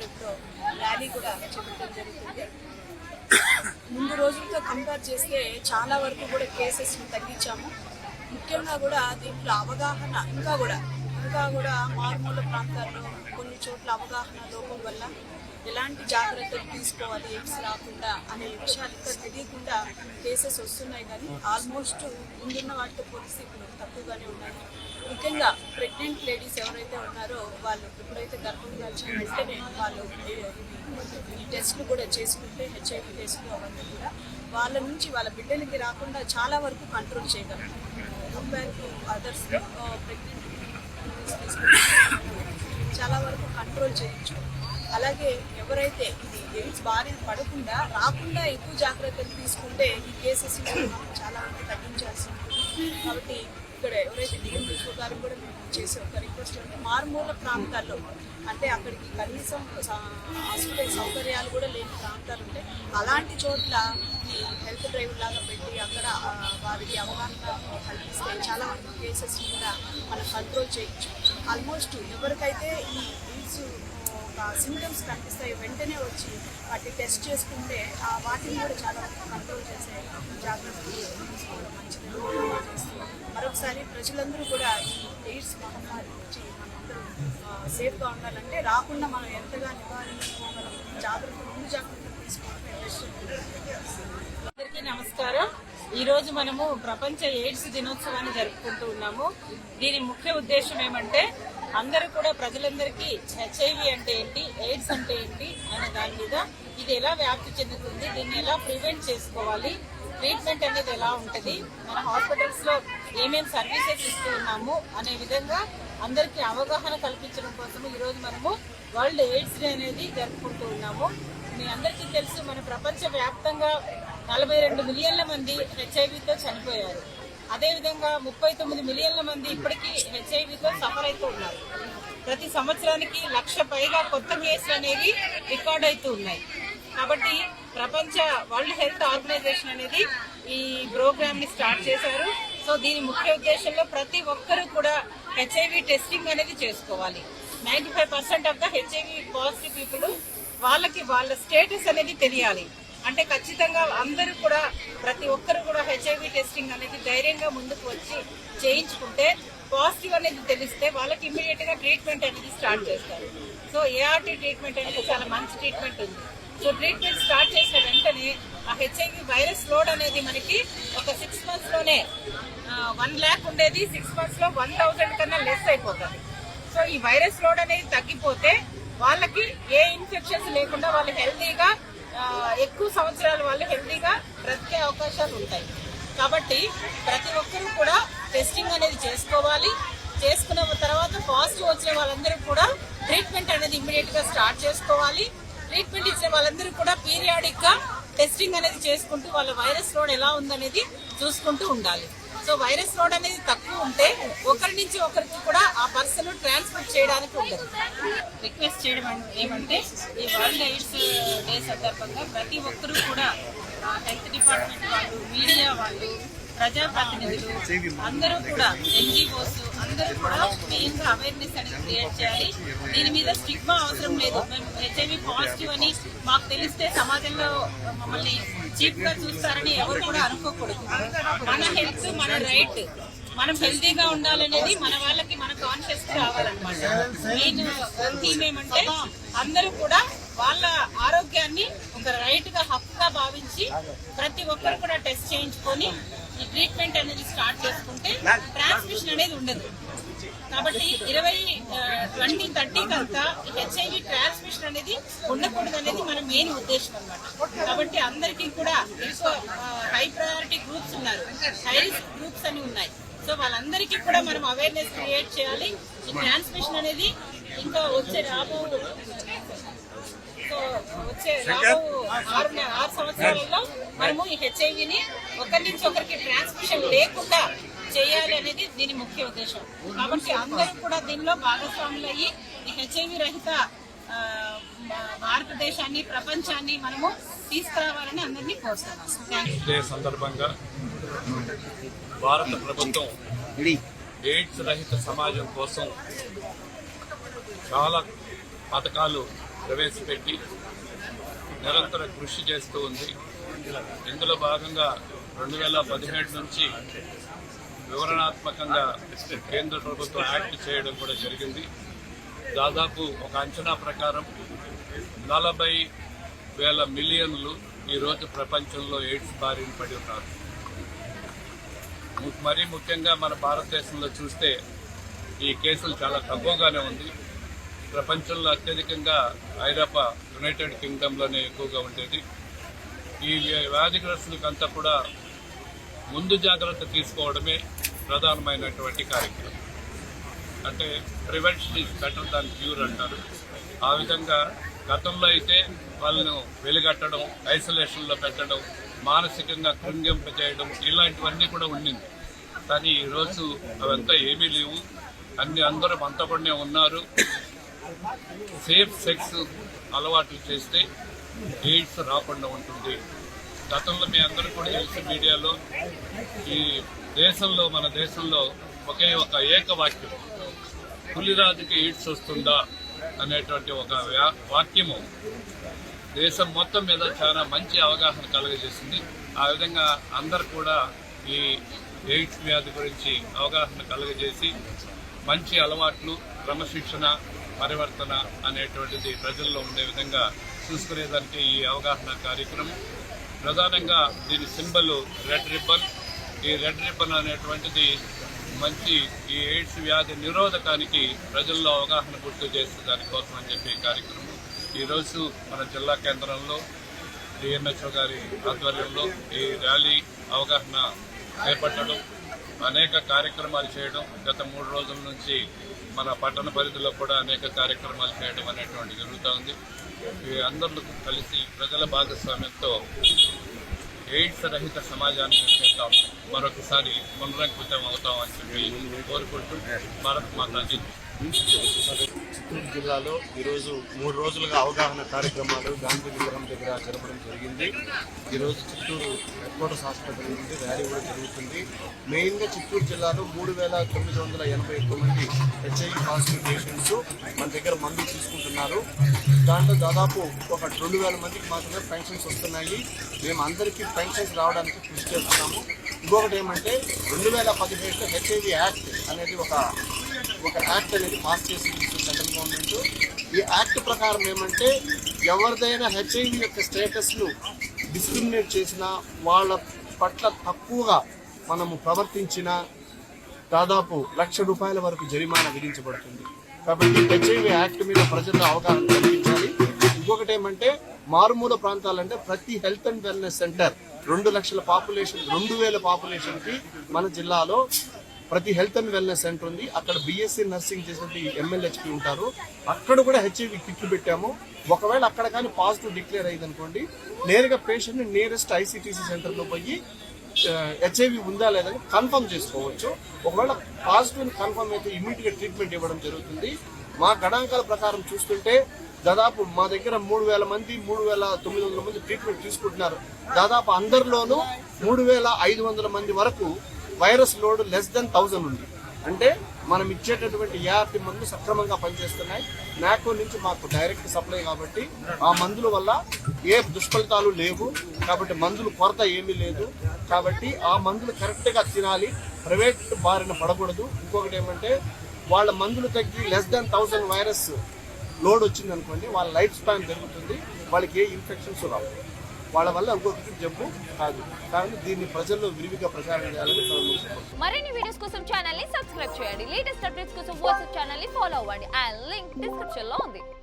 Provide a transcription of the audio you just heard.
ఆధ్వర్యంలో ర్యాలీ కూడా చేయడం జరుగుతుంది. ముందు రోజులతో కంపేర్ చేస్తే చాలా వరకు కూడా కేసెస్ని తగ్గించాము. ముఖ్యంగా కూడా దీంట్లో అవగాహన ఇంకా కూడా మారుమూల ప్రాంతాల్లో కొన్ని చోట్ల అవగాహన లోపం వల్ల ఎలాంటి జాగ్రత్తలు తీసుకోవాలి ఎయిడ్స్ రాకుండా అనే విషయాలు ఇంకా తెలియకుండా కేసెస్ వస్తున్నాయి. కానీ ఆల్మోస్ట్ ముందున్న వాటితో పోలిస్తే ఇప్పుడు తక్కువగానే ఉన్నాయి. ముఖ్యంగా ప్రెగ్నెంట్ లేడీస్ ఎవరైతే ఉన్నారో వాళ్ళు ఎప్పుడైతే గర్భం దాల్చిన వెంటనే వాళ్ళు ఈ టెస్ట్లు కూడా చేసుకుంటే హెచ్ఐవి టెస్ట్లు అవన్నీ కూడా వాళ్ళ నుంచి వాళ్ళ బిడ్డలకి రాకుండా చాలా వరకు కంట్రోల్ చేయగలరు. కంపేర్ టు అదర్స్ ప్రెగ్నెంట్ చాలా వరకు కంట్రోల్ చేయొచ్చు. అలాగే ఎవరైతే ఇది ఎయిడ్స్ బారిన పడకుండా రాకుండా ఎక్కువ జాగ్రత్తలు తీసుకుంటే ఈ కేసెస్ చాలా వరకు తగ్గించాల్సి ఉంటుంది. కాబట్టి ఇక్కడ ఎవరైతే డిఎంహెచ్ఓ గారు కూడా మేము చేసే ఒక రిక్వెస్ట్ అంటే మారుమూల ప్రాంతాల్లో అంటే అక్కడికి కనీసం హాస్పిటల్ సౌకర్యాలు కూడా లేని ప్రాంతాలు ఉంటాయి. అలాంటి చోట్ల ఈ హెల్త్ డ్రైవ్ లాగా పెట్టి అక్కడ వారికి అవగాహన కల్పిస్తే చాలా వరకు కేసెస్ కూడా మనం కంట్రోల్ చేయొచ్చు. ఆల్మోస్ట్ ఎవరికైతే ఈ ఎయిడ్స్ సింటమ్స్ కనిపిస్తాయి వెంటనే వచ్చి వాటిని టెస్ట్ చేసుకుంటే వాటిని కూడా చాలా వరకు కంట్రోల్ చేసే జాగ్రత్తలు తీసుకోవడం మంచిది. మరొకసారి ప్రజలందరూ కూడా ఈ ఎయిడ్స్ మహమ్మారి నుంచి మనందరూ సేఫ్గా ఉండాలంటే రాకుండా మనం ఎంతగా నివారించుకోగలం ముందు జాగ్రత్తలు తీసుకోవడం అందరికీ నమస్కారం. ఈరోజు మనము ప్రపంచ ఎయిడ్స్ దినోత్సవాన్ని జరుపుకుంటూ ఉన్నాము. దీని ముఖ్య ఉద్దేశం ఏమంటే అందరూ కూడా ప్రజలందరికీ హెచ్ఐవి అంటే ఏంటి, ఎయిడ్స్ అంటే ఏంటి అనే దాని మీద ఇది ఎలా వ్యాప్తి చెందుతుంది, దీన్ని ఎలా ప్రివెంట్ చేసుకోవాలి, ట్రీట్మెంట్ అనేది ఎలా ఉంటుంది, మన హాస్పిటల్స్ లో ఏమేమి సర్వీసెస్ ఇస్తూ ఉన్నాము అనే విధంగా అందరికీ అవగాహన కల్పించడం కోసం ఈరోజు మనము వరల్డ్ ఎయిడ్స్ డే అనేది జరుపుకుంటూ ఉన్నాము. మీ అందరికీ తెలుసు మన ప్రపంచ వ్యాప్తంగా 42 మిలియన్ల మంది హెచ్ఐవితో చనిపోయారు. అదేవిధంగా 39 మిలియన్ల మంది ఇప్పటికీ హెచ్ఐవితో సఫర్ అవుతూ ఉన్నారు. ప్రతి సంవత్సరానికి 1,00,000 పైగా కొత్త కేసులు అనేవి రికార్డ్ అవుతూ ఉన్నాయి. కాబట్టి ప్రపంచ వరల్డ్ హెల్త్ ఆర్గనైజేషన్ అనేది ఈ ప్రోగ్రామ్ ని స్టార్ట్ చేశారు. సో దీని ముఖ్య ఉద్దేశంలో ప్రతి ఒక్కరూ కూడా హెచ్ఐవి టెస్టింగ్ అనేది చేసుకోవాలి. 95% of the HIV positive people వాళ్ళకి వాళ్ళ స్టేటస్ అనేది తెలియాలి. అంటే ఖచ్చితంగా అందరూ కూడా ప్రతి ఒక్కరు కూడా హెచ్ఐవి టెస్టింగ్ అనేది ధైర్యంగా ముందుకు వచ్చి చేయించుకుంటే పాజిటివ్ అనేది తెలిస్తే వాళ్ళకి ఇమ్మీడియట్ గా ట్రీట్మెంట్ అనేది స్టార్ట్ చేస్తారు. సో ఏఆర్టీ ట్రీట్మెంట్ అనేది చాలా మంచి ట్రీట్మెంట్ ఉంది. సో ట్రీట్మెంట్ స్టార్ట్ చేసిన వెంటనే ఆ హెచ్ఐవి వైరస్ లోడ్ అనేది మనకి ఒక 6 months లోనే 1 lakh ఉండేది 6 months లో 1,000 కన్నా లెస్ అయిపోతుంది. సో ఈ వైరస్ లోడ్ అనేది తగ్గిపోతే వాళ్ళకి ఏ ఇన్ఫెక్షన్స్ లేకుండా వాళ్ళు హెల్తీగా ఎక్కువ సంవత్సరాల వాళ్ళు హెల్తీగా బ్రతికే అవకాశాలు ఉంటాయి. కాబట్టి ప్రతి ఒక్కరూ కూడా టెస్టింగ్ అనేది చేసుకోవాలి. చేసుకున్న తర్వాత పాజిటివ్ వచ్చిన వాళ్ళందరూ కూడా ట్రీట్మెంట్ అనేది ఇమ్మీడియట్ గా స్టార్ట్ చేసుకోవాలి. ట్రీట్మెంట్ ఇచ్చిన వాళ్ళందరూ కూడా పీరియాడిక్ గా టెస్టింగ్ అనేది చేసుకుంటూ వాళ్ళ వైరస్ లోడ్ ఎలా ఉందనేది చూసుకుంటూ ఉండాలి. సో వైరస్ లోడ్ అనేది తక్కువ ఉంటే ఒకరి నుంచి ఒకరికి కూడా ఆ పర్సన్ ట్రాన్స్ఫర్ చేయడానికి ఉండదు. రిక్వెస్ట్ చేయడం ఏమంటే ఈ వరల్డ్ ఎయిడ్స్ డే సందర్భంగా ప్రతి ఒక్కరూ కూడా హెల్త్ డిపార్ట్మెంట్ వాళ్ళు, మీడియా వాళ్ళు, ప్రజాప్రతినిధులు అందరూ కూడా ఎన్జిఓస్ అందరూ కూడా మెయిన్ గా అవేర్నెస్ అనేది క్రియేట్ చేయాలి. దీని మీద స్టిగ్మా అవసరం లేదు. మేము హెచ్ఐవి పాజిటివ్ అని మాకు తెలిస్తే సమాజంలో మమ్మల్ని చీప్ గా చూస్తారని ఎవరు కూడా అనుకోకూడదు. మన హెల్త్ మన రైట్, మనం హెల్తీగా ఉండాలనేది మన వాళ్ళకి మన కాన్షియస్ రావాలన్నమాట. మెయిన్ థీమ్ ఏమంటే అందరూ కూడా వాళ్ళ ఆరోగ్యాన్ని ఒక రైట్ గా హక్కుగా భావించి ప్రతి ఒక్కరు కూడా టెస్ట్ చేయించుకొని ఈ ట్రీట్మెంట్ అనేది స్టార్ట్ చేసుకుంటే ట్రాన్స్మిషన్ అనేది ఉండదు. కాబట్టి 2030 కంతా హెచ్ఐవి ట్రాన్స్మిషన్ అనేది ఉండకూడదు అనేది మన మెయిన్ ఉద్దేశం అన్నమాట. కాబట్టి అందరికీ కూడా ఎక్కువ హై ప్రయారిటీ గ్రూప్స్ ఉన్నారు, హై రిస్క్ గ్రూప్స్ అని ఉన్నాయి. సో వాళ్ళందరికీ కూడా మనం అవేర్నెస్ క్రియేట్ చేయాలి. ఈ ట్రాన్స్మిషన్ అనేది ఇంకా వచ్చే రాబో 6 సంవత్సరాలలో మనము ఈ హెచ్ఐవిని ఒకరి నుంచి ఒకరికి ట్రాన్స్మిషన్ లేకుండా చేయాలి అనేది దీని ముఖ్య ఉద్దేశం. కాబట్టి అందరూ కూడా దీనిలో భాగస్వాములు అయ్యి ఈ హెచ్ఐవి రహిత భారతదేశాన్ని, ప్రపంచాన్ని మనము తీసుకురావాలని అందరినీ కోరుతున్నాం. ఇదే సందర్భంగా భారత ప్రభుత్వం ఎయిడ్స్ రహిత సమాజం కోసం చాలా పథకాలు ప్రవేశపెట్టి నిరంతర కృషి చేస్తూ ఉంది. ఇందులో భాగంగా 2017 నుంచి వివరణాత్మకంగా కేంద్ర ప్రభుత్వం యాక్ట్ చేయడం కూడా జరిగింది. దాదాపు ఒక అంచనా ప్రకారం 40,000 మిలియన్లు ఈరోజు ప్రపంచంలో ఎయిడ్స్ బారిన పడి ఉన్నారు. మరీ ముఖ్యంగా మన భారతదేశంలో చూస్తే ఈ కేసులు చాలా తక్కువగానే ఉంది. ప్రపంచంలో అత్యధికంగా ఐరోపా, యునైటెడ్ కింగ్డమ్లోనే ఎక్కువగా ఉండేది. ఈ వ్యాధిగ్రస్తులకంతా కూడా ముందు జాగ్రత్త తీసుకోవడమే ప్రధానమైనటువంటి కార్యక్రమం. అంటే prevention is better than cure అంటారు. ఆ విధంగా గతంలో అయితే వాళ్ళను వెలుగట్టడం, ఐసోలేషన్లో పెట్టడం, మానసికంగా కృంగింపజేయడం ఇలాంటివన్నీ కూడా ఉండింది. కానీ ఈరోజు అవంతా ఏమీ లేవు. అందరూ అంతపడినే ఉన్నారు. సేఫ్ సెక్స్ అలవాట్లు చేస్తే ఎయిడ్స్ రాకుండా ఉంటుంది. గతంలో మీ అందరూ కూడా తెలిసిన మీడియాలో ఈ దేశంలో, మన దేశంలో ఒకే ఒక ఏకవాక్యం, పులిరాజుకి ఎయిడ్స్ వస్తుందా అనేటువంటి ఒక వాక్యము దేశం మొత్తం మీద చాలా మంచి అవగాహన కలుగజేసింది. ఆ విధంగా అందరు కూడా ఈ ఎయిడ్స్ వ్యాధి గురించి అవగాహన కలుగజేసి మంచి అలవాట్లు, క్రమశిక్షణ, పరివర్తన అనేటువంటిది ప్రజల్లో ఉండే విధంగా చూసుకునేదానికి ఈ అవగాహన కార్యక్రమం. ప్రధానంగా దీని సింబల్ రెడ్ రిబ్బన్. ఈ రెడ్ రిబ్బన్ అనేటువంటిది మంచి ఈ ఎయిడ్స్ వ్యాధి నిరోధకానికి ప్రజల్లో అవగాహన గుర్తు చేసే దానికోసం అని చెప్పి కార్యక్రమం ఈరోజు మన జిల్లా కేంద్రంలో డిఎంహెచ్ఓ గారి ఆధ్వర్యంలో ఈ ర్యాలీ అవగాహన చేపట్టడం, అనేక కార్యక్రమాలు చేయడం, గత 3 రోజుల నుంచి మన పట్టణ పరిధిలో కూడా అనేక కార్యక్రమాలు చేయడం అనేటువంటి జరుగుతూ ఉంది. అందరూ కలిసి ప్రజల భాగస్వామ్యంతో ఎయిడ్స్ రహిత సమాజాన్ని నిర్మిస్తాం, మరొకసారి పునరంకితం అవుతాం అని చెప్పి కోరుకుంటూ భారత్ మాతాజీ. చిత్తూరు జిల్లాలో ఈరోజు 3 రోజులుగా అవగాహన కార్యక్రమాలు గాంధీ విగ్రహం దగ్గర జరపడం జరిగింది. ఈరోజు చిత్తూరు హెడ్ క్వార్టర్స్ హాస్పిటల్ నుండి ర్యాలీ కూడా జరుగుతుంది. మెయిన్గా చిత్తూరు జిల్లాలో 3,989 మంది హెచ్ఐవి పాజిటివ్ పేషెంట్స్ మన దగ్గర మందులు తీసుకుంటున్నారు. దాంట్లో దాదాపు ఒక 2,000 మందికి మాత్రమే పెన్షన్స్ వస్తున్నాయి. మేము అందరికీ పెన్షన్స్ రావడానికి కృషి చేస్తున్నాము. ఇంకొకటి ఏమంటే 2017లో హెచ్ఐవి యాక్ట్ అనేది ఒక యాక్ట్ అనేది పాస్ చేసి సెంట్రల్ గవర్నమెంట్. ఈ యాక్ట్ ప్రకారం ఏమంటే ఎవరిదైనా హెచ్ఐవి యొక్క స్టేటస్ను డిస్క్రిమినేట్ చేసినా, వాళ్ళ పట్ల తక్కువగా మనము ప్రవర్తించినా దాదాపు ₹1,00,000 వరకు జరిమానా విధించబడుతుంది. కాబట్టి హెచ్ఐవి యాక్ట్ మీద ప్రజల్లో అవగాహన కల్పించాలి. ఇంకొకటి ఏమంటే మారుమూల ప్రాంతాలంటే ప్రతి health and wellness centre 2,00,000 population, 2,000 పాపులేషన్కి మన జిల్లాలో ప్రతి హెల్త్ అండ్ వెల్నెస్ సెంటర్ ఉంది. అక్కడ బీఎస్సీ నర్సింగ్ చేసినట్టు MLHP ఉంటారు. అక్కడ కూడా హెచ్ఐవి కిట్లు పెట్టాము. ఒకవేళ అక్కడ కానీ పాజిటివ్ డిక్లేర్ అయ్యింది అనుకోండి, నేరుగా పేషెంట్ని నియరెస్ట్ ICTC సెంటర్లో పోయి హెచ్ఐవి ఉందా లేదని కన్ఫర్మ్ చేసుకోవచ్చు. ఒకవేళ పాజిటివ్ కన్ఫర్మ్ అయితే ఇమీడియట్గా ట్రీట్మెంట్ ఇవ్వడం జరుగుతుంది. మా గణాంకాల ప్రకారం చూస్తుంటే దాదాపు మా దగ్గర 3,000 మంది, 3,900 మంది ట్రీట్మెంట్ తీసుకుంటున్నారు. దాదాపు అందరిలోనూ 3,500 మంది వరకు వైరస్ లోడ్ <1000 ఉంది. అంటే మనం ఇచ్చేటటువంటి ART మందులు సక్రమంగా పనిచేస్తున్నాయి. నాకో నుంచి మాకు డైరెక్ట్ సప్లై కాబట్టి ఆ మందుల వల్ల ఏ దుష్ఫలితాలు లేవు. కాబట్టి మందులు కొరత ఏమీ లేదు. కాబట్టి ఆ మందులు కరెక్ట్గా తినాలి, ప్రైవేట్ బారిన పడకూడదు. ఇంకొకటి ఏమంటే వాళ్ళ మందులు తగ్గి <1000 వైరస్ లోడ్ వచ్చింది అనుకోండి, వాళ్ళ లైఫ్ స్పాన్ పెరుగుతుంది, వాళ్ళకి ఏ ఇన్ఫెక్షన్స్ రావు, వాళ్ళ వల్ల ఇంకొకటి జబ్బు కాదు. కానీ దీన్ని ప్రజల్లో విరివిగా ప్రచారం చేయాలని మరిన్ని వీడియోస్ కోసం ఛానల్ ని సబ్స్క్రైబ్ చేయండి. లేటెస్ట్ అప్డేట్స్ కోసం వాట్సాప్ ఛానల్ ని ఫాలో అవ్వండి. ఆ లింక్ డిస్క్రిప్షన్ లో ఉంది.